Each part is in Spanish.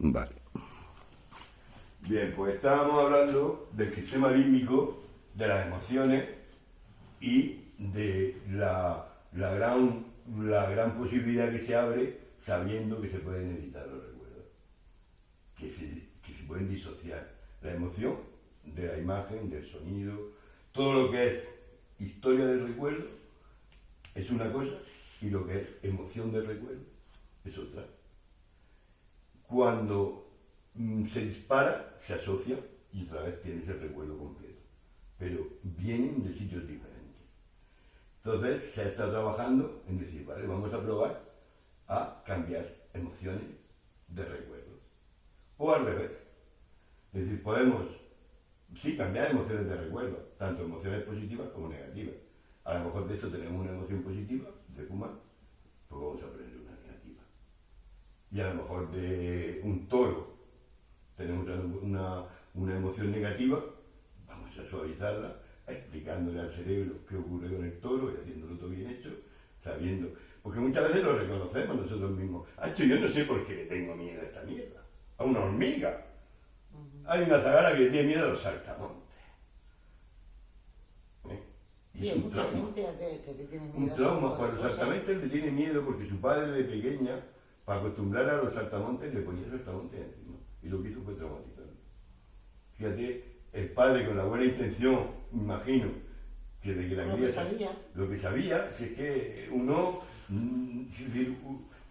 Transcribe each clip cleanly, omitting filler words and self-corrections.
Vale. Bien, pues estábamos hablando del sistema límbico, de las emociones y de la gran posibilidad que se abre sabiendo que se pueden editar los recuerdos, que se pueden disociar la emoción de la imagen, del sonido, todo lo que es historia del recuerdo es una cosa y lo que es emoción del recuerdo es otra. Cuando se dispara, se asocia y otra vez tienes el recuerdo completo, pero vienen de sitios diferentes. Entonces se está trabajando en decir, vale, vamos a probar a cambiar emociones de recuerdos. O al revés. Es decir, podemos, sí, cambiar emociones de recuerdo, tanto emociones positivas como negativas. A lo mejor de eso tenemos una emoción positiva, de fumar, pues vamos a aprender una negativa. Y a lo mejor de un toro tenemos una emoción negativa, vamos a suavizarla, explicándole al cerebro qué ocurre con el toro y haciéndolo todo bien hecho, sabiendo. Porque muchas veces lo reconocemos nosotros mismos. Yo no sé por qué le tengo miedo a esta mierda. A una hormiga. Hay una zagara que le tiene miedo a los saltamontes. Sí, hay mucha gente que le tiene miedo. Un trauma. Para los saltamontes le tiene miedo porque su padre de pequeña, para acostumbrar a los saltamontes, le ponía saltamontes encima. Y lo que hizo fue traumatizarlo. Fíjate, el padre con la buena intención, imagino, que de que la cría lo que sabía, si es que uno,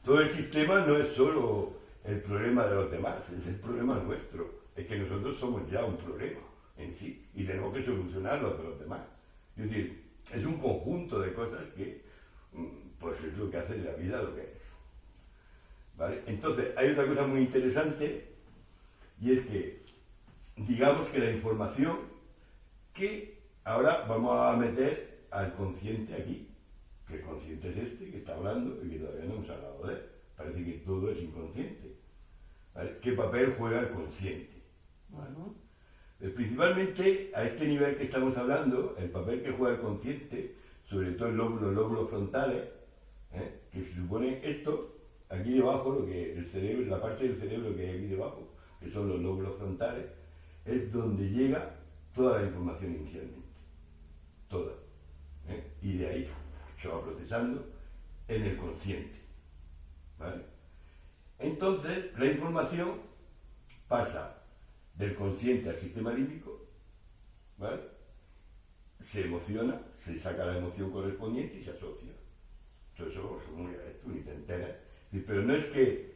todo el sistema no es solo el problema de los demás, es el problema nuestro, es que nosotros somos ya un problema en sí y tenemos que solucionar los de los demás. Es decir, es un conjunto de cosas que pues es lo que hace de la vida lo que es. ¿Vale? Entonces, hay otra cosa muy interesante y es que digamos que la información que ahora vamos a meter al consciente aquí, que el consciente es este que está hablando y que todavía no hemos hablado de él. Parece que todo es inconsciente. ¿Vale? ¿Qué papel juega el consciente? ¿Vale? Principalmente a este nivel que estamos hablando, el papel que juega el consciente, sobre todo los lóbulos frontales, que se supone esto, aquí debajo, lo que el cerebro, la parte del cerebro que hay aquí debajo, que son los lóbulos frontales, es donde llega toda la información inicialmente. Toda. Y de ahí se va procesando en el consciente. ¿Vale? Entonces, la información pasa del consciente al sistema límbico, ¿vale? Se emociona, se saca la emoción correspondiente y se asocia. Eso tú ni te enteras. Pero no es que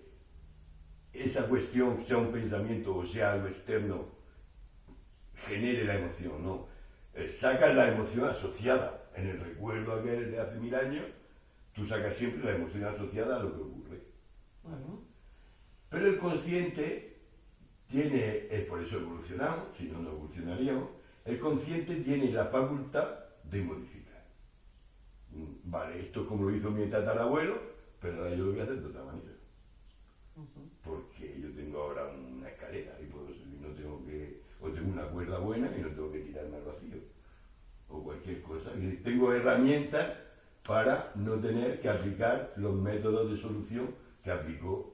esa cuestión sea un pensamiento o sea algo externo genere la emoción, no. Sacas la emoción asociada. En el recuerdo aquel de hace 1000 años, tú sacas siempre la emoción asociada a lo que ocurre. Pero el consciente tiene, por eso evolucionamos, si no, no evolucionaríamos, el consciente tiene la facultad de modificar. Vale, esto es como lo hizo mi tatarabuelo, pero ahora yo lo voy a hacer de otra manera. Porque yo tengo ahora una escalera y puedo subir, no tengo que, o tengo una cuerda buena y no tengo que tirarme al vacío, o cualquier cosa. Y tengo herramientas para no tener que aplicar los métodos de solución que aplicó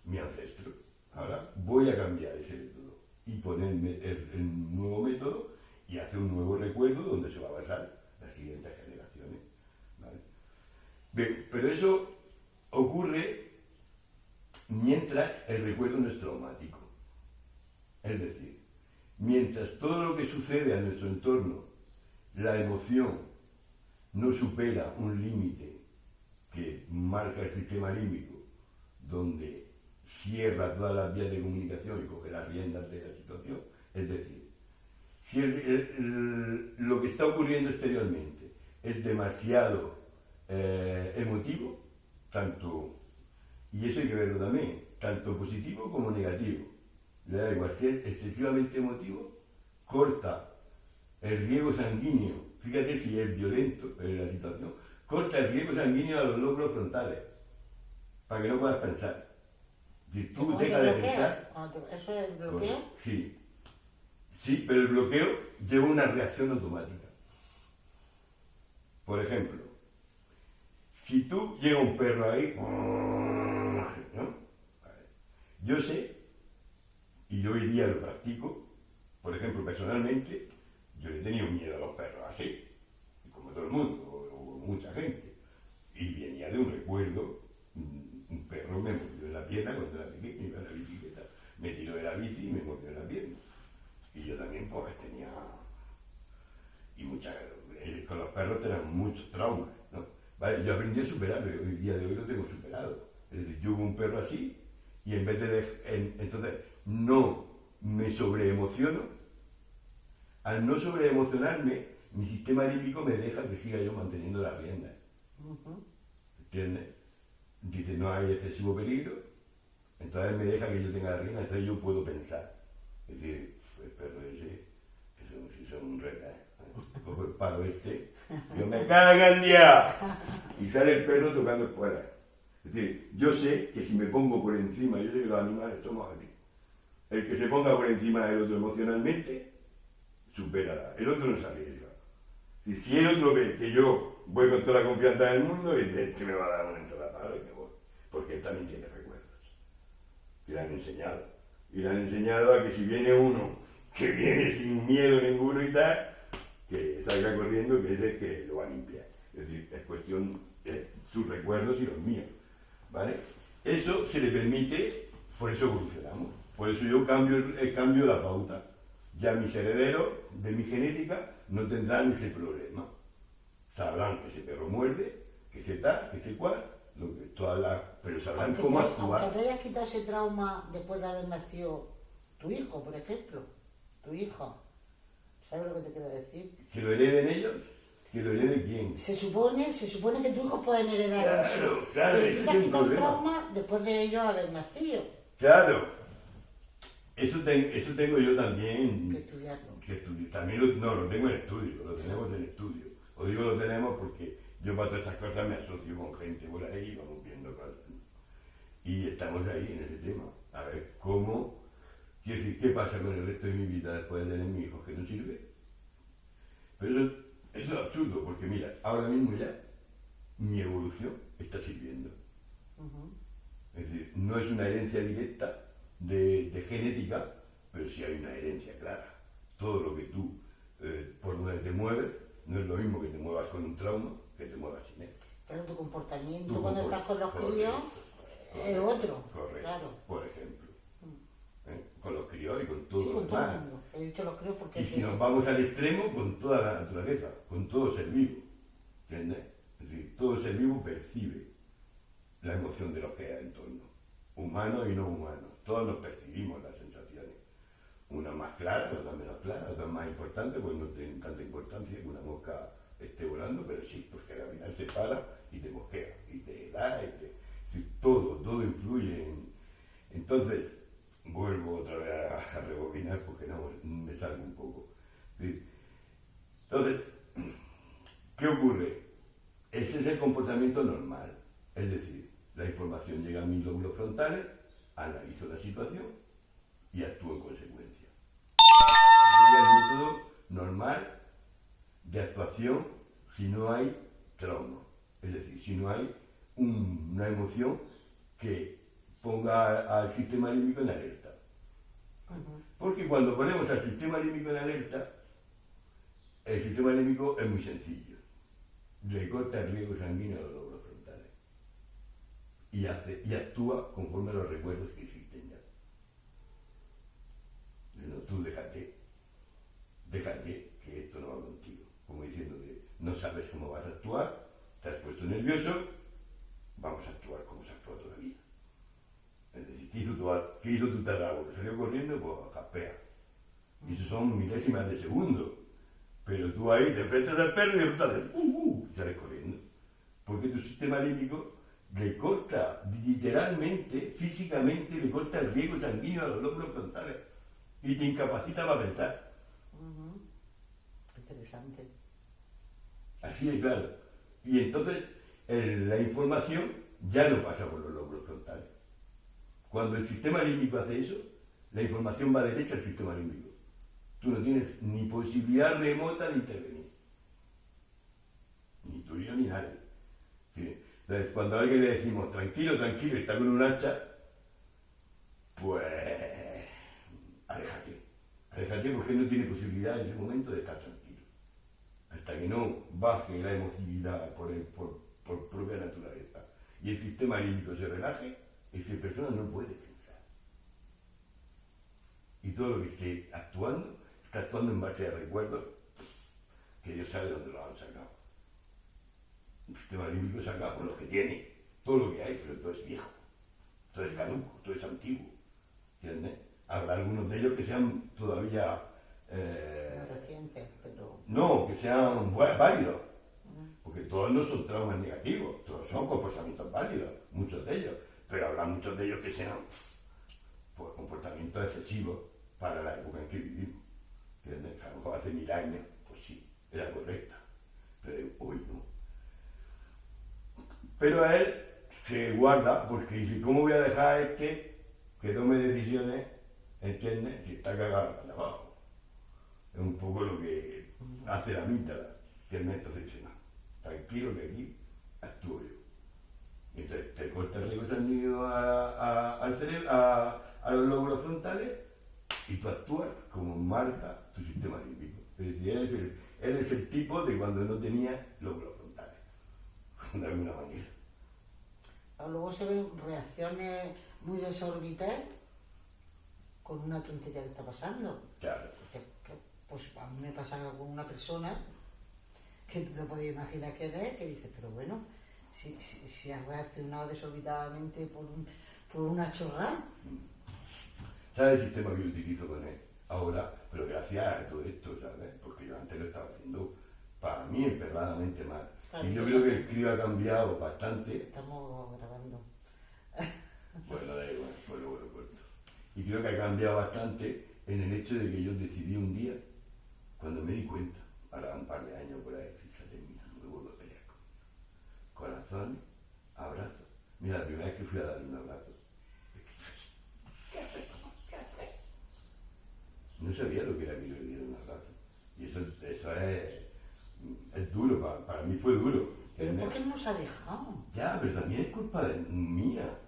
mi ancestro. Ahora voy a cambiar ese método y ponerme el nuevo método y hacer un nuevo recuerdo donde se va a basar las siguientes generaciones. ¿Vale? Bien, pero eso ocurre mientras el recuerdo no es traumático. Es decir, mientras todo lo que sucede a nuestro entorno, la emoción no supera un límite que marca el sistema límbico, donde cierra todas las vías de comunicación y coge las riendas de la situación, es decir, si lo que está ocurriendo exteriormente es demasiado emotivo, tanto, y eso hay que verlo también, tanto positivo como negativo, le da igual, si es excesivamente emotivo, corta el riego sanguíneo, fíjate si es violento la situación, corta el riego sanguíneo a los lóbulos frontales, para que no puedas pensar. Si tú dejas de pensar... ¿Eso es el bloqueo? Sí. Sí, pero el bloqueo lleva una reacción automática. Por ejemplo, si tú llega un perro ahí, ¿no? Yo sé Y yo hoy día lo practico. Por ejemplo, personalmente, yo le tenía un miedo a los perros así, como todo el mundo, o mucha gente. Y venía de un recuerdo, un perro me mordió en la pierna cuando era pequeño, iba en la bicicleta, me tiró de la bici y me mordió en la pierna. Y yo también pues tenía, y con los perros tenemos muchos traumas, ¿no? Vale, yo aprendí a superarlo, hoy día de hoy lo tengo superado. Es decir, yo hubo un perro así, y en vez de, entonces, no me sobreemociono. Al no sobreemocionarme, mi sistema límbico me deja que siga yo manteniendo la rienda. ¿Entiendes? Dice, no hay excesivo peligro, entonces me deja que yo tenga la rienda, entonces yo puedo pensar. Es decir, el perro ese, si son un reta, cojo el palo este, yo me cago en día, y sale el perro tocando espuelas. Es decir, yo sé que si me pongo por encima, yo sé que los animales somos así. El que se ponga por encima del otro emocionalmente, supera. El otro no se arriesga. Si el otro ve que yo voy con toda la confianza del mundo, este me va a dar una ensalapada y me voy. Porque él también tiene recuerdos. Y le han enseñado. Y le han enseñado a que si viene uno que viene sin miedo ninguno y tal, que salga corriendo, que es el que lo va a limpiar. Es decir, es cuestión de sus recuerdos y los míos. ¿Vale? Eso se le permite, por eso evolucionamos. Por eso yo cambio la pauta. Ya mis herederos de mi genética no tendrán ese problema. Sabrán que ese perro muerde, que se da, que se cual, pero sabrán cómo actuar. Aunque te hayas quitado ese trauma después de haber nacido tu hijo, por ejemplo, tu hijo, ¿sabes lo que te quiero decir? ¿Que lo hereden ellos? ¿Que lo herede quién? Se supone que tus hijos pueden heredar eso. Claro, pero ese tú es te has un quitado el problema. trauma después de ellos haber nacido. Claro. Eso tengo yo también. Que estudiarlo. También lo tengo en estudio, lo tenemos en estudio. Os digo lo tenemos porque yo para todas estas cosas me asocio con gente por ahí y vamos viendo cosas. Y estamos ahí en ese tema. A ver quiero decir, ¿qué pasa con el resto de mi vida después de tener mi hijo? ¿Que no sirve? Pero eso es absurdo, porque mira, ahora mismo ya mi evolución está sirviendo. Es decir, no es una herencia directa de genética, pero sí hay una herencia clara. Todo lo que tú, por donde te mueves, no es lo mismo que te muevas con un trauma que te muevas sin él. Pero tu comportamiento cuando estás con los críos es otro. Correcto, Claro. por ejemplo. Con los críos y con todo Sí, lo con todo el demás. mundo. He dicho los críos porque... Y si nos vamos al extremo, con toda la naturaleza, con todo ser vivo. ¿Entiendes? Es decir, todo ser vivo percibe la emoción de los que hay en torno. Humanos y no humanos. Todos nos percibimos las sensaciones. Unas más claras, otras menos claras, otras más importantes, pues no tienen tanta importancia que una mosca esté volando, pero sí, porque al final se para y te mosquea, y te da, sí, todo influye Entonces, vuelvo otra vez a rebobinar porque no, me salgo un poco. Entonces, ¿qué ocurre? Ese es el comportamiento normal. Es decir, la información llega a mis lóbulos frontales, analizo la situación y actúo en consecuencia. Ese sería el método normal de actuación si no hay trauma. Es decir, si no hay una emoción que ponga al sistema límbico en alerta. Porque cuando ponemos al sistema límbico en alerta, el sistema límbico es muy sencillo. Le corta el riego sanguíneo a los lóbulos frontales y actúa conforme a los recuerdos que existen ya. No, tú déjate que esto no va contigo. Como diciendo que no sabes cómo vas a actuar, te has puesto nervioso, vamos a actuar como se actúa toda la vida. Es decir, ¿qué hizo tu tarrabo? ¿Que salió corriendo? Pues jaspea. Y eso son milésimas de segundo. Pero tú ahí te prestas al perro y de pronto haces y sales corriendo. Porque tu sistema límbico le corta, literalmente, físicamente, le corta el riego sanguíneo a los lóbulos frontales y te incapacita para pensar. Interesante. Así es, claro. Y entonces la información ya no pasa por los lóbulos frontales. Cuando el sistema límbico hace eso, la información va derecha al sistema límbico. Tú no tienes ni posibilidad remota de intervenir. Ni tú, yo, ni nadie. ¿Sí? Entonces, cuando a alguien le decimos, tranquilo, está con un hacha, pues Aléjate porque no tiene posibilidad en ese momento de estar tranquilo. Hasta que no baje la emotividad por propia naturaleza y el sistema límbico se relaje, esa persona no puede pensar. Y todo lo que esté actuando, está actuando en base a recuerdos que Dios sabe dónde lo han sacado. El sistema límbico saca por los que tiene, todo lo que hay, pero todo es viejo, todo es caduco, todo es antiguo. ¿Entiendes? Habrá algunos de ellos que sean todavía... recientes, pero... No, que sean válidos. Porque todos no son traumas negativos, todos son comportamientos válidos, muchos de ellos. Pero habrá muchos de ellos que sean pues, comportamientos excesivos para la época en que vivimos. ¿Entiendes? A lo mejor hace 1000 años, pues sí, era correcta. Pero hoy no. Pero él se guarda porque dice, ¿cómo voy a dejar a este que tome decisiones, ¿entiendes? Si está cagado de abajo. Es un poco lo que hace la amígdala, que el entonces dice, no, tranquilo que aquí actúo yo. Y entonces te corta el glucosamíneo al cerebro, a los lóbulos frontales, y tú actúas como marca tu sistema límbico. Es decir, eres el tipo de cuando no tenías lóbulos frontales, de alguna manera. Luego se ven reacciones muy desorbitadas con una tontería que está pasando. Claro. Pues a mí me pasa con una persona que tú te puedes imaginar quién es, que dices, pero bueno, si has reaccionado desorbitadamente por una chorrada. ¿Sabes el sistema que yo utilizo con él ahora? Pero gracias a todo esto, ¿sabes? Porque yo antes lo estaba haciendo para mí emperradamente mal. Claro, y yo creo que el crío ha cambiado bastante. Estamos grabando. Bueno, da igual, pues luego lo corto. Y creo que ha cambiado bastante en el hecho de que yo decidí un día, cuando me di cuenta, ahora un par de años por ahí, fíjate, mira, no me vuelvo a pelear con corazones, abrazos. Mira, la primera vez que fui a darle un abrazo, no sabía lo que era que yo le diera un abrazo. Y eso es duro, para mí fue duro. ¿Pero por qué no nos ha dejado? Ya, pero también es culpa mía.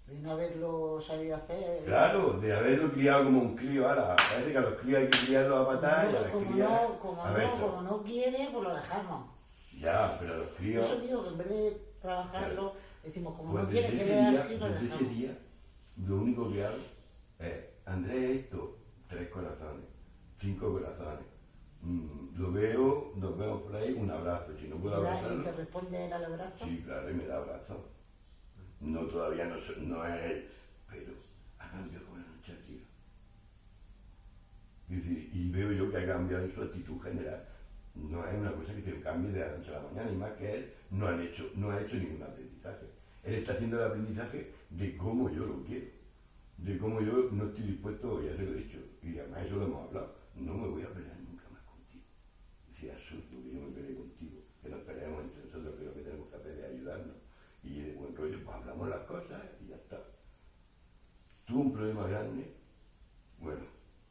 De no haberlo sabido hacer. Claro, de haberlo criado como un crío. Ahora, parece que a los críos hay que criarlos a patar y a las crías a besos. Como no quiere, pues lo dejamos. Ya, pero a los críos... Por eso digo que en vez de trabajarlo, decimos, como pues no quiere que desde vea así, lo ese dejamos. día, lo único que hago es, Andrés, esto, 3 corazones, 5 corazones. Lo veo, nos vemos por ahí, un abrazo. Si no puedo abrazarlo... ¿Y te responde él al abrazo? Sí, claro, y me da abrazo. No, todavía no es él, pero ha cambiado como la noche al día. Y veo yo que ha cambiado en su actitud general. No es una cosa que se cambie de la noche a la mañana, y más que él no ha hecho ningún aprendizaje. Él está haciendo el aprendizaje de cómo yo lo quiero, de cómo yo no estoy dispuesto, ya se lo he dicho, y además eso lo hemos hablado, no me voy a pelear nunca más contigo. Es absurdo que yo me pelee contigo, que nos peleemos entre nosotros, que lo que tenemos que hacer es ayudarnos. Y de buen rollo, pues hablamos las cosas y ya está. Tuvo un problema grande. Bueno,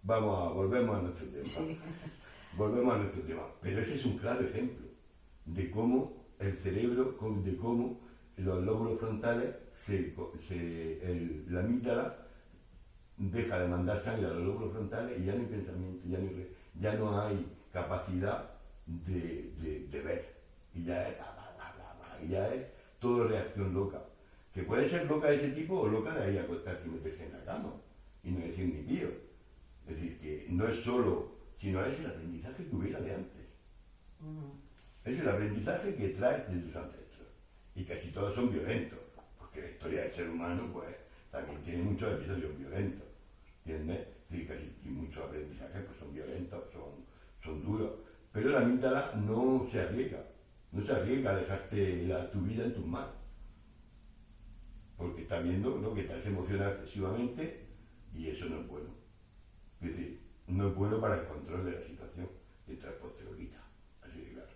volvemos a nuestro tema. Sí. Volvemos a nuestro tema. Pero ese es un claro ejemplo de cómo el cerebro, de cómo los lóbulos frontales, la amígdala deja de mandar sangre a los lóbulos frontales y ya no hay pensamiento, ya no hay capacidad de ver. Y ya es todo reacción loca. Que puede ser loca de ese tipo o loca de ahí acostarte y meterse en la cama y no decir ni pío. Es decir, que no es solo, sino es el aprendizaje que hubiera de antes. Es el aprendizaje que traes de tus ancestros. Y casi todos son violentos, porque la historia del ser humano pues también tiene muchos episodios violentos. ¿Entiendes? Y muchos aprendizajes pues, son violentos, son duros. Pero la amígdala no se arriesga. No se arriesga a dejarte tu vida en tus manos. Porque está viendo, ¿no?, que te has emocionado excesivamente y eso no es bueno. Es decir, no es bueno para el control de la situación. Y te posteriorita, así de claro.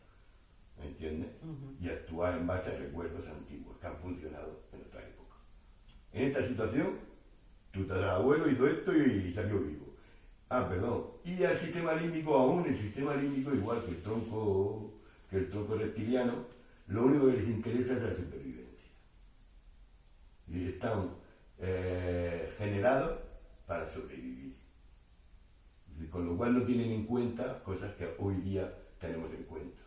¿Me entiendes? Y actuar en base a recuerdos antiguos que han funcionado en otra época. En esta situación, tu tatarabuelo hizo esto y salió vivo. Perdón. Y al sistema límbico, aún el sistema límbico, igual que el tronco reptiliano, lo único que les interesa es la supervivencia. Y están generados para sobrevivir. con lo cual no tienen en cuenta cosas que hoy día tenemos en cuenta.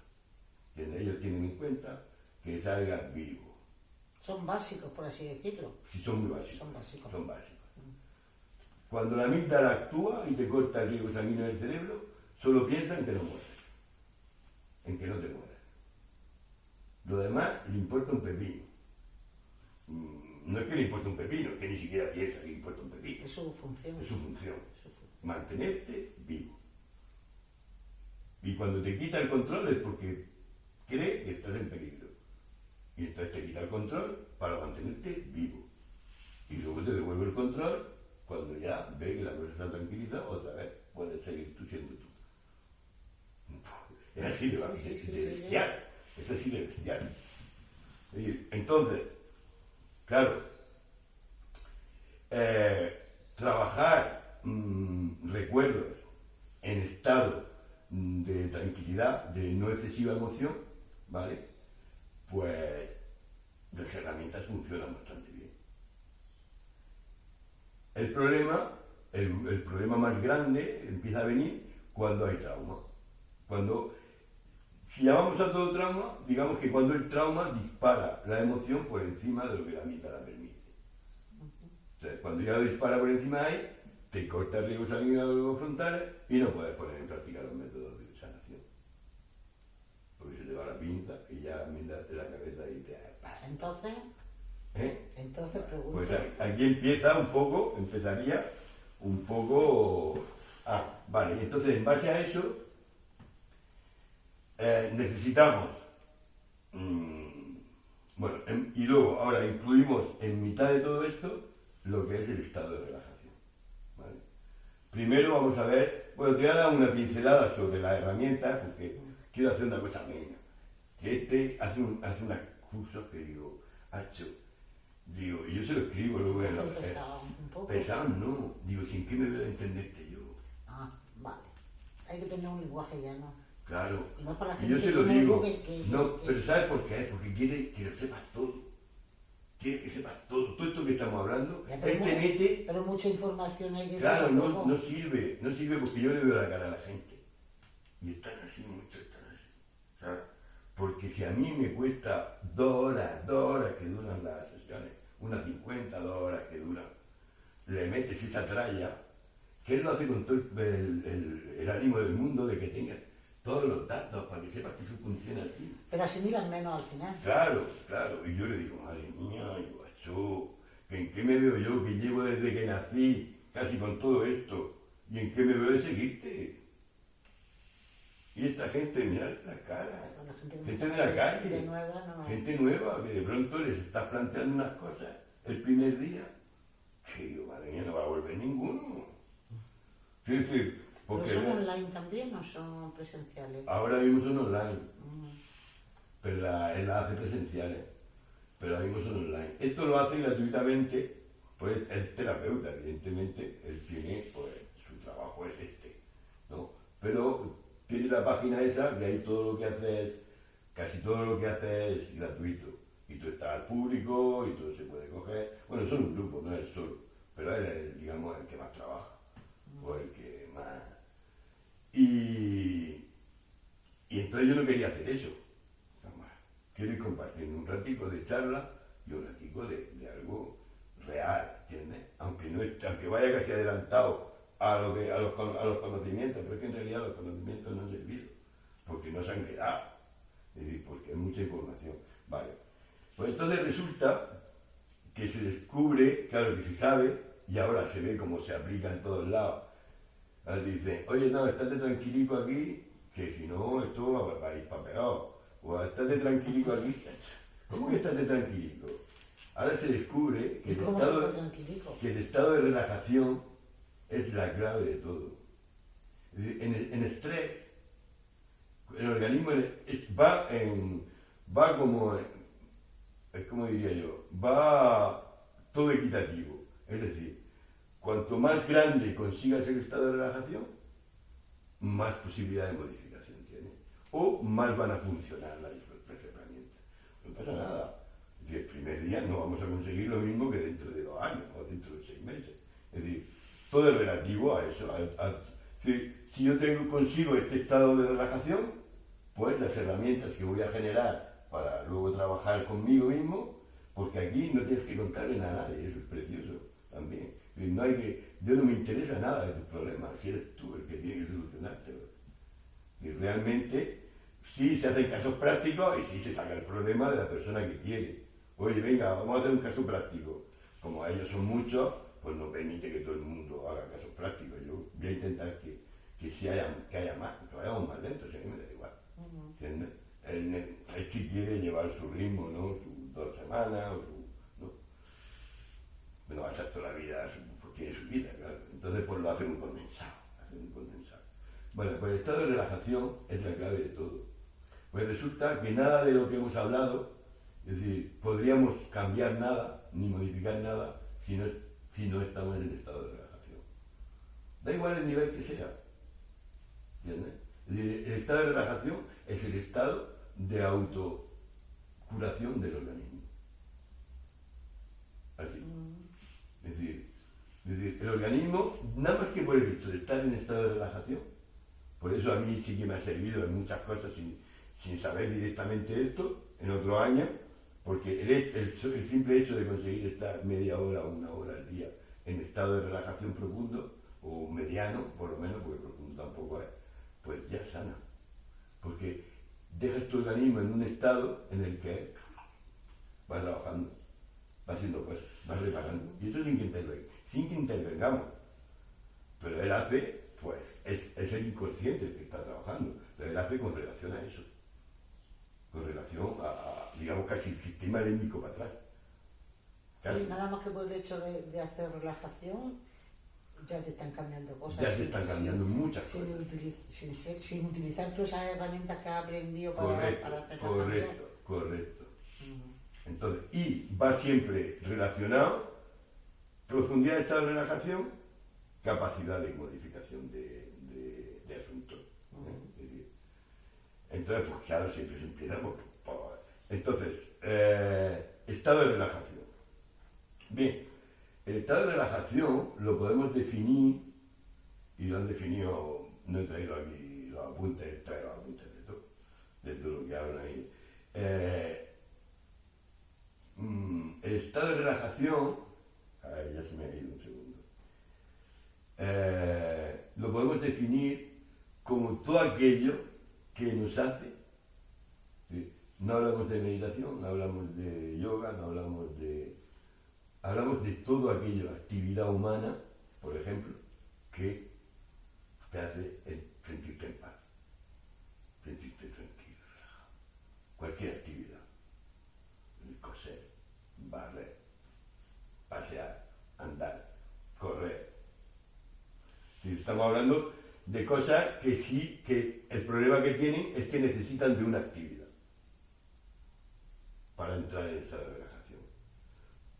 Ellos tienen en cuenta que salga vivo. Son básicos, por así decirlo. Sí, son muy básicos. Son básicos. Son básicos. Cuando la amígdala actúa y te corta el riego sanguíneo del cerebro, solo piensa en que no mueres, en que no te mueras. Lo demás le importa un pepino. No es que le importe un pepino, es que ni siquiera piensa que le importa un pepino. Es su función. Es su función. Mantenerte vivo. Y cuando te quita el control es porque cree que estás en peligro. Y entonces te quita el control para mantenerte vivo. Y luego te devuelve el control cuando ya ve que la cosa está tranquilizada, otra vez puedes seguir tú siendo tú. Es así de bestial. Es así de bestial. Entonces, claro, trabajar recuerdos en estado de tranquilidad, de no excesiva emoción, ¿vale? Pues las herramientas funcionan bastante bien. El problema más grande empieza a venir cuando hay trauma. Si llamamos a todo trauma, digamos que cuando el trauma dispara la emoción por encima de lo que la amígdala permite. Entonces, cuando ya lo dispara por encima de ahí, te corta el riego sanguíneo frontales y no puedes poner en práctica los métodos de sanación. Porque se te va la pinza y ya miras de la cabeza y te... Entonces, entonces pregunto... Pues aquí empezaría un poco... Vale, y entonces en base a eso necesitamos... y luego ahora incluimos en mitad de todo esto lo que es el estado de relajación. ¿Vale? Primero vamos a ver, te voy a dar una pincelada sobre las herramientas porque quiero hacer una cosa amena. Que hace unos cursos que digo, y yo se lo escribo luego en los... Pesado no, digo, ¿sin qué me veo a entenderte yo? Vale. Hay que tener un lenguaje llano. Claro. Y no para la Y gente yo se lo digo. que Pero ¿sabes por qué? Porque quiere que lo sepas todo. Quiere que sepas todo. Todo esto que estamos hablando, pero mucha información hay que... Claro, no sirve porque yo le veo la cara a la gente. Y están así, muchos están así. ¿Sabes? Porque si a mí me cuesta 2 horas que duran las sesiones, unas 50, 2 horas que duran, le metes esa tralla, que él lo hace con todo el ánimo del mundo de que tengas todos los datos para que sepas que eso funciona así. Pero asimilan menos al final. Claro. Y yo le digo, madre mía, ¿en qué me veo yo que llevo desde que nací casi con todo esto? ¿Y en qué me veo de seguirte? Y esta gente, mira la cara, gente de la calle, gente nueva, que de pronto les estás planteando unas cosas el primer día, que digo, madre mía, no va a volver ninguno. ¿Pero son online también o son presenciales? Ahora mismo son online, pero él las hace presenciales, pero ahora mismo son online. Esto lo hace gratuitamente, pues es terapeuta, evidentemente, él tiene, pues su trabajo es ¿no? Pero tiene la página esa, que ahí todo lo que hace casi todo lo que hace es gratuito. Y tú estás al público y todo se puede coger. Bueno, son un grupo, no es solo, pero él es, digamos, el que más trabaja, o el que más... Y entonces yo no quería hacer eso. Quiero ir compartiendo un ratico de charla y un ratico de algo real, ¿entiendes? Aunque vaya casi adelantado a los conocimientos, pero es que en realidad los conocimientos no han servido, porque no se han quedado, es decir, porque hay mucha información. Vale, pues entonces resulta que se descubre, claro que se sabe, y ahora se ve cómo se aplica en todos lados. Ahora dice, oye, no, estate tranquilico aquí, que si no, esto va a ir para peor. O estate tranquilico aquí. ¿Cómo que estate tranquilico? Ahora se descubre que el estado de relajación es la clave de todo. En estrés, el organismo va como diría yo, va todo equitativo. Es decir, cuanto más grande consigas el estado de relajación, más posibilidad de modificación tiene. O más van a funcionar las herramientas. No pasa nada. Es decir, el primer día no vamos a conseguir lo mismo que dentro de 2 años o dentro de 6 meses. Es decir, todo es relativo a eso. Si yo consigo este estado de relajación, pues las herramientas que voy a generar para luego trabajar conmigo mismo, porque aquí no tienes que contarle nada a nadie, eso es precioso también. Yo no me interesa nada de tus problemas, si eres tú el que tiene que solucionártelo. Y realmente sí se hacen casos prácticos y sí se saca el problema de la persona que quiere. Oye, venga, vamos a hacer un caso práctico. Como ellos son muchos, pues no permite que todo el mundo haga casos prácticos. Yo voy a intentar que haya más, que vayamos más lentos, si a mí me da igual. ¿Entiendes? Él sí quiere llevar su ritmo, ¿no? Sus 2 semanas, ¿no? No va a estar toda la vida, pues tiene su vida, claro. Entonces, pues lo hace muy condensado. Bueno, pues el estado de relajación es la clave de todo. Pues resulta que nada de lo que hemos hablado, es decir, podríamos cambiar nada, ni modificar nada, si no estamos en el estado de relajación. Da igual el nivel que sea. ¿Entiendes? Es decir, el estado de relajación es el estado de autocuración del organismo. Así. Es decir, el organismo, nada más que por el hecho de estar en estado de relajación, por eso a mí sí que me ha servido en muchas cosas sin saber directamente esto, en otros años, porque el simple hecho de conseguir estar media hora o 1 hora al día en estado de relajación profundo, o mediano, por lo menos, porque profundo tampoco es, pues ya sana. Porque dejas tu organismo en un estado en el que vas trabajando, vas haciendo cosas, vas reparando. Y eso sin que intervengamos. Pero él hace, pues, es el inconsciente el que está trabajando. Pero él hace con relación a eso. Con relación a digamos, casi el sistema límbico para atrás. Sí, nada más que por el hecho de hacer relajación, ya te están cambiando cosas. Ya te están cambiando muchas cosas. Sin utilizar todas esas herramientas que has aprendido para hacer relajación. Correcto. Entonces, y va siempre relacionado, profundidad de estado de relajación, capacidad de modificación de asuntos. Entonces, pues claro, siempre se empieza por. Entonces, estado de relajación. Bien, el estado de relajación lo podemos definir, y lo han definido, no he traído aquí los apuntes, traigo los apuntes de todo lo que hablan ahí. El estado de relajación, ya se me ha ido un segundo, lo podemos definir como todo aquello que nos hace, ¿sí? No hablamos de meditación, no hablamos de yoga, hablamos de todo aquello, actividad humana, por ejemplo, que te hace sentirte en paz, sentirte tranquilo, relajado. Cualquier actividad, coser, barrer, pasear, andar, correr. Sí, estamos hablando de cosas que sí, que el problema que tienen es que necesitan de una actividad para entrar en estado de relajación.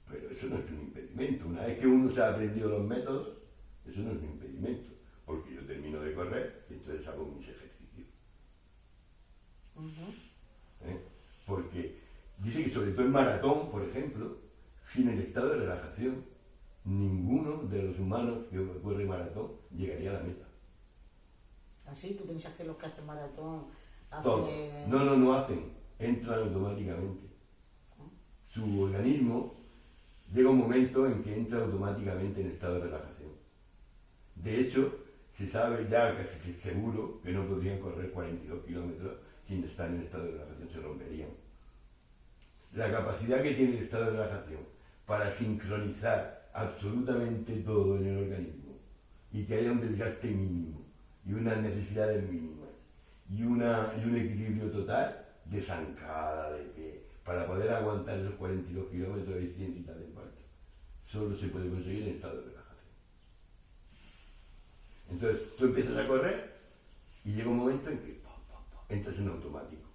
Pero eso no es un impedimento. Una vez que uno se ha aprendido los métodos, eso no es un impedimento, porque yo termino de correr y entonces hago mis ejercicios. Porque dice que sobre todo en maratón, por ejemplo, sin el estado de relajación, ninguno de los humanos que corre maratón llegaría a la meta. ¿Así? ¿Tú piensas que los que hacen maratón hacen...? Todo. No hacen, entran automáticamente. Su organismo llega un momento en que entra automáticamente en estado de relajación. De hecho, se sabe ya casi seguro que no podrían correr 42 kilómetros sin estar en estado de relajación, se romperían. La capacidad que tiene el estado de relajación para sincronizar absolutamente todo en el organismo y que haya un desgaste mínimo y unas necesidades mínimas y un equilibrio total de zancada, de que para poder aguantar esos 42 kilómetros y 100 y tal en parte, solo se puede conseguir en estado de relajación. Entonces tú empiezas a correr y llega un momento en que entras en automático.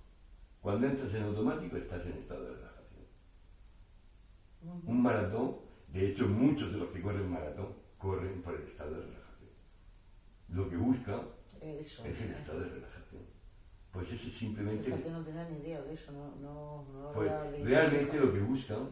Cuando entras en automático estás en estado de relajación. Un maratón, de hecho muchos de los que corren maratón corren por el estado de relajación. Lo que buscan es el estado de relajación. Pues eso es simplemente... Fíjate, no tenía ni idea de eso, no pues había leído realmente nunca. lo que buscan,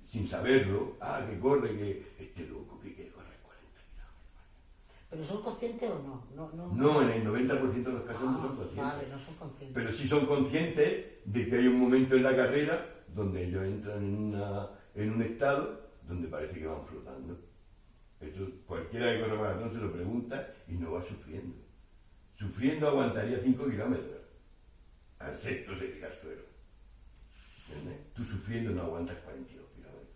sin saberlo, que corre, que este loco que quiere correr 40 kilómetros. ¿Pero son conscientes o no? No, en el 90% de los casos no son conscientes. Vale, no son conscientes. Pero sí son conscientes de que hay un momento en la carrera donde ellos entran en un estado donde parece que van flotando. Eso cualquiera que corra maratón se lo pregunta y no va sufriendo. Sufriendo aguantaría 5 kilómetros. Al sexto se tira al suelo. ¿Entiendes? Tú sufriendo no aguantas 42 kilómetros.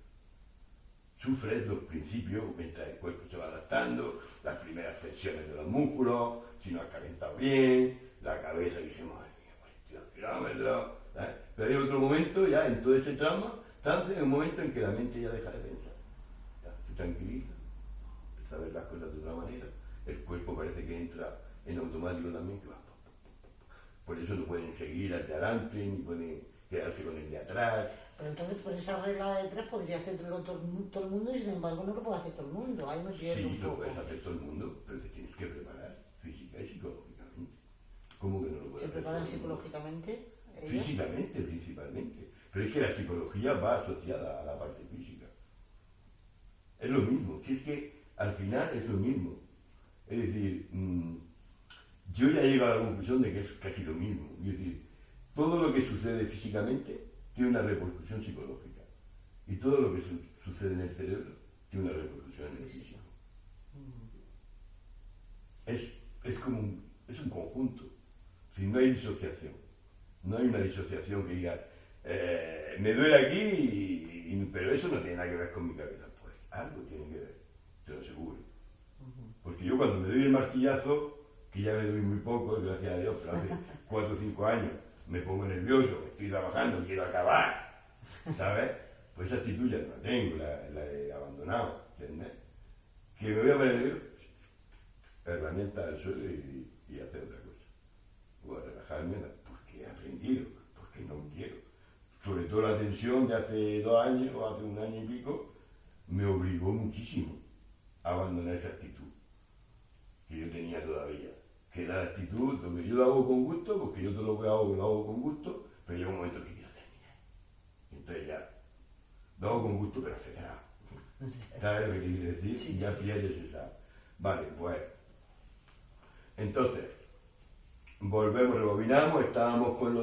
Sufres los principios mientras el cuerpo se va adaptando, las primeras tensiones de los músculos, si no has calentado bien, la cabeza dice, madre mía, 42 kilómetros. ¿Sabes? Pero hay otro momento ya en todo ese trauma, hay un momento en que la mente ya deja de pensar. Ya, se tranquiliza, empieza a ver las cosas de otra manera, el cuerpo parece que entra en automático también, que va. Por eso no pueden seguir al de adelante, ni pueden quedarse con el de atrás. Pero entonces por esa regla de 3 podría hacerlo todo el mundo y sin embargo no lo puede hacer todo el mundo. Ahí me pierdo Sí, un lo poco. puedes hacer todo el mundo, pero te tienes que preparar física y psicológicamente. ¿Cómo que no lo puedes ¿Se hacer preparan todo el mundo? psicológicamente ellos? Físicamente, principalmente. Pero es que la psicología va asociada a la parte física. Es lo mismo, si es que al final es lo mismo. Es decir, yo ya llego a la conclusión de que es casi lo mismo. Es decir, todo lo que sucede físicamente tiene una repercusión psicológica. Y todo lo que sucede en el cerebro tiene una repercusión en el físico. Es un conjunto. Si no hay disociación, no hay una disociación que diga, me duele aquí, pero eso no tiene nada que ver con mi cabeza. Pues algo tiene que ver, te lo aseguro. Porque yo cuando me doy el martillazo, que ya me doy muy poco, gracias a Dios, pero hace 4 o 5 años, me pongo nervioso, estoy trabajando, quiero acabar, ¿sabes? Pues esa actitud ya no la tengo, la he abandonado, ¿entiendes? Que me voy a poner nervioso, herramienta al suelo y hacer otra cosa. Voy a relajarme porque he aprendido, porque no quiero. Sobre todo la tensión de hace 2 años o hace 1 año y pico, me obligó muchísimo a abandonar esa actitud que yo tenía todavía. Que era la actitud donde yo lo hago con gusto, porque yo todo lo que hago lo hago con gusto, pero llega un momento que quiero terminar. Entonces ya, lo hago con gusto pero acelerado. ¿Sabes lo que quiere decir? Sí, Y ya sí. pierdes esa. Vale, pues. Entonces, volvemos, rebobinamos, estábamos con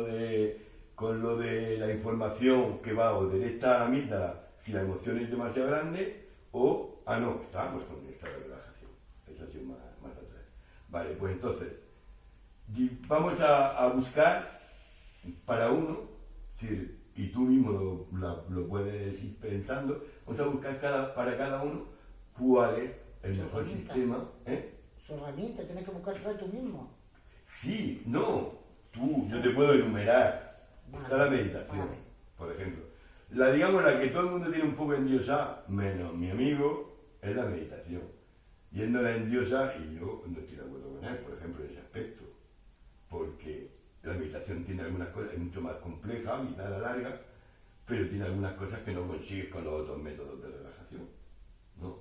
lo de la información que va o directa a la amígdala si la emoción es demasiado grande, o, no, estábamos con el estado de relajación. Eso ha sido más atrás. Vale, pues entonces, vamos a buscar para uno, sí, y tú mismo lo puedes ir pensando, vamos a buscar para cada uno cuál es el Su mejor herramienta. sistema. Su herramienta, tienes que buscarla tú mismo. Sí, no, yo te puedo enumerar. Vale, Está la meditación, vale. por ejemplo. La que todo el mundo tiene un poco endiosada, menos mi amigo, es la meditación. Y él no la endiosa y yo no estoy de acuerdo con él, por ejemplo, en ese aspecto. Porque la meditación tiene algunas cosas, es mucho más compleja, quizá a la larga, pero tiene algunas cosas que no consigues con los otros métodos de relajación, ¿no?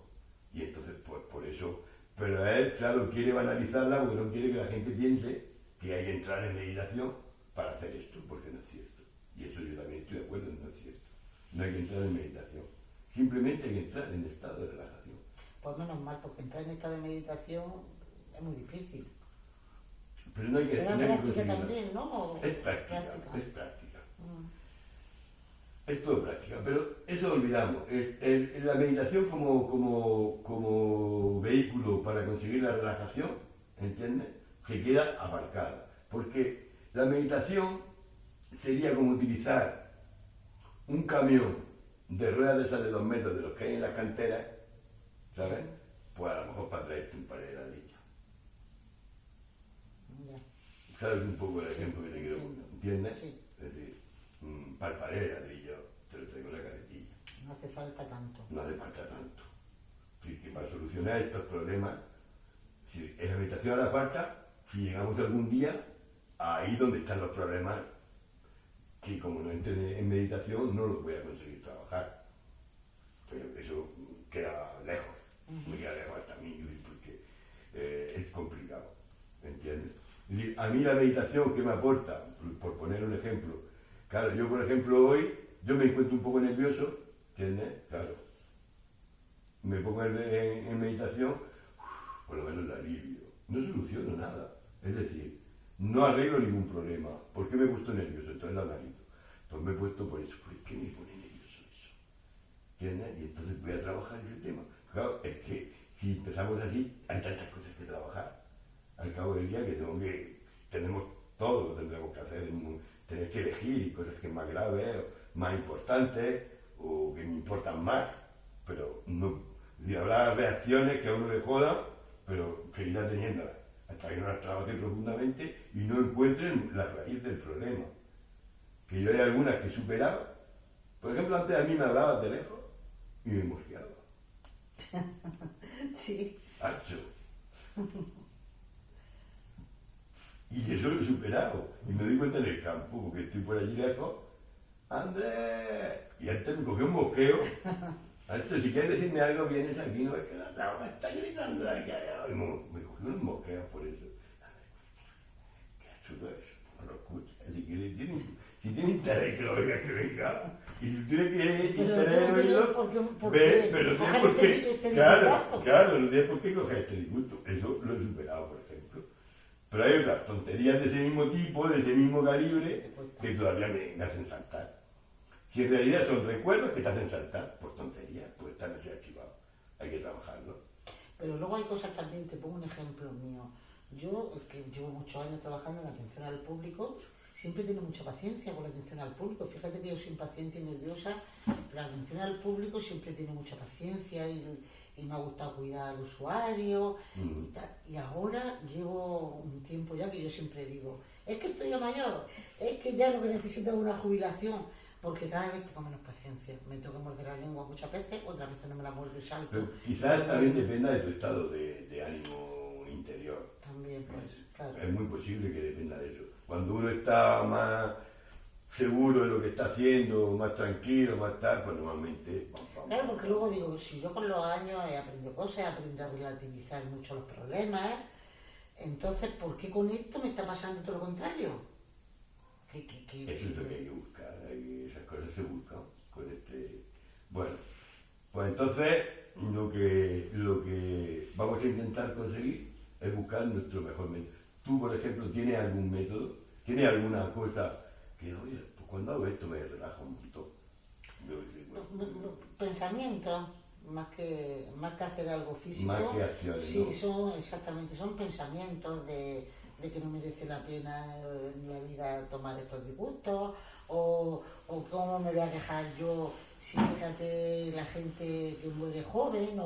Y entonces, pues por eso, pero él, claro, quiere banalizarla porque no quiere que la gente piense que hay que entrar en meditación para hacer esto, porque no es cierto. Y eso yo también estoy de acuerdo, no es cierto. No hay que entrar en meditación. Simplemente hay que entrar en estado de relajación. Pues menos mal, porque entrar en estado de meditación es muy difícil. Pero no hay que Será no hay que práctica conseguirla. también, ¿no? ¿O Es práctica, práctica? es práctica. Mm. Es todo práctica, pero eso olvidamos. La meditación como vehículo para conseguir la relajación, ¿entiendes? Se queda aparcada. Porque la meditación sería como utilizar un camión de ruedas de esas de 2 metros de los que hay en las canteras, ¿sabes? Pues a lo mejor para traerte un par de ladrillos. Ya. ¿Sabes un poco el ejemplo que te quiero poner? ¿Entiendes? Sí. Es decir, para el par de ladrillos te lo traigo en la carretilla. No hace falta tanto. No hace falta tanto. Así que para solucionar estos problemas, si en la meditación hará falta, si llegamos algún día, ahí donde están los problemas, que como no entre en meditación no los voy a conseguir trabajar. Pero eso queda lejos, me queda lejos hasta a mí, porque es complicado, ¿entiendes? Es decir, a mí la meditación que me aporta, por poner un ejemplo, claro, yo por ejemplo hoy, yo me encuentro un poco nervioso, ¿entiendes? Claro, me pongo en meditación, por lo menos la alivio. No soluciono nada. Es decir, no arreglo ningún problema. ¿Por qué me he puesto nervioso? Entonces lo analizo. Pues me he puesto por eso. ¿Por qué me pone nervioso eso? ¿Entiendes? Y entonces voy a trabajar ese tema. Claro, es que si empezamos así, hay tantas cosas que trabajar. Al cabo del día tenemos todo lo tendremos que hacer. Tener que elegir cosas que es más graves, más importantes, o que me importan más. Pero no, habrá reacciones que a uno le jodan, pero seguirá teniéndolas hasta que no las trabaje profundamente y no encuentren la raíz del problema. Que yo hay algunas que he superado. Por ejemplo, antes a mí me hablabas de lejos y me mosqueaba. Sí. Hacho. Y eso lo he superado. Y me doy cuenta en el campo, porque estoy por allí lejos. ¡Andrés! Y antes me cogió un mosqueo. Antes, si quieres decirme algo, vienes aquí, no es que la dama está gritando de aquí allá. Y me cogió un mosqueo por eso. Qué chulo eso, no lo escuchas. Si tiene interés que lo venga, que venga. Y si tiene que interés de verlo, ve, pero no tiene por qué. Claro, no tiene por qué coger este disgusto. Eso lo he superado, por ejemplo. Pero hay otras tonterías de ese mismo tipo, de ese mismo calibre, que todavía me hacen saltar. Si en realidad son recuerdos que te hacen saltar por tonterías, pues están así archivados. Hay que trabajarlo. Pero luego hay cosas también, te pongo un ejemplo mío. Yo, que llevo muchos años trabajando en atención al público, siempre tengo mucha paciencia con la atención al público. Fíjate que yo soy impaciente y nerviosa, pero la atención al público siempre tiene mucha paciencia y me ha gustado cuidar al usuario y tal. Y ahora llevo un tiempo ya que yo siempre digo, es que estoy ya mayor, es que ya lo que necesito es una jubilación, porque cada vez tengo menos paciencia. Me tengo que morder la lengua muchas veces, otras veces no me la muerdo y salto. Pero quizás también dependa de tu estado de ánimo interior. También, pues, claro. Es muy posible que dependa de eso. Cuando uno está más seguro de lo que está haciendo, más tranquilo, más tal, pues normalmente... Claro, porque luego digo, si yo con los años he aprendido cosas, he aprendido a relativizar mucho los problemas, entonces, ¿por qué con esto me está pasando todo lo contrario? Eso es lo que hay que buscar, esas cosas se buscan con este... Bueno, pues entonces lo que vamos a intentar conseguir es buscar nuestro mejor método. Tú, por ejemplo, ¿tienes algún método? ¿Tienes alguna cosa que, oye, pues cuando hago esto me relaja un montón? Pensamientos, más que hacer algo físico. Más que acciones, sí, ¿no? son pensamientos de que no merece la pena en la vida tomar estos disgustos, o cómo me voy a quejar yo si, fíjate, la gente que muere joven,